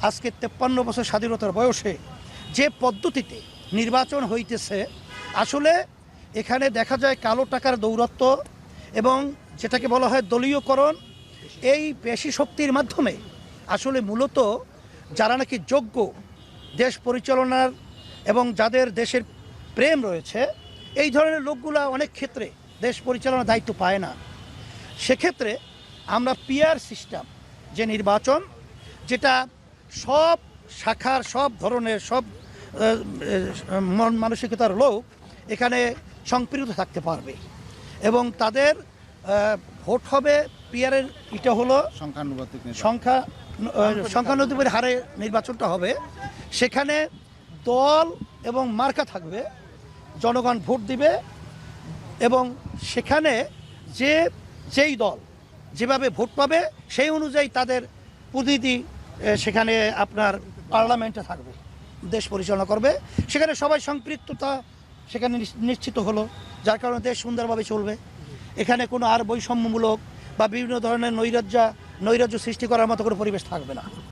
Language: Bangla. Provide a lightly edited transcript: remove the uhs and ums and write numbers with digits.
আজকে 53 বছর স্বাধীনতার বয়সে যে পদ্ধতিতে নির্বাচন হইতেছে, আসলে এখানে দেখা যায় কালো টাকার দৌরাত্ম্য এবং যেটাকে বলা হয় দলীয়করণ, এই পেশি শক্তির মাধ্যমে আসলে মূলত যারা নাকি যোগ্য দেশ পরিচালনার এবং যাদের দেশের প্রেম রয়েছে, এই ধরনের লোকগুলা অনেক ক্ষেত্রে দেশ পরিচালনার দায়িত্ব পায় না। সেক্ষেত্রে আমরা পিআর সিস্টেম যে নির্বাচন, যেটা সব শাখার সব ধরনের সব মন মানসিকতার লোক এখানে সম্পৃক্ত থাকতে পারবে এবং তাদের ভোট হবে পিআরের, এটা হলো সংখ্যানুপাতিক হারে নির্বাচনটা হবে। সেখানে দল এবং মার্কা থাকবে, জনগণ ভোট দিবে এবং সেখানে যেই দল যেভাবে ভোট পাবে সেই অনুযায়ী তাদের প্রতিনিধি সেখানে আপনার পার্লামেন্টে থাকবে, দেশ পরিচালনা করবে। সেখানে সবাই সম্পৃক্ততা সেখানে নিশ্চিত হলো, যার কারণে দেশ সুন্দরভাবে চলবে। এখানে কোনো আর বৈষম্যমূলক বা বিভিন্ন ধরনের নৈরাজ্য সৃষ্টি করার মতো কোনো পরিবেশ থাকবে না।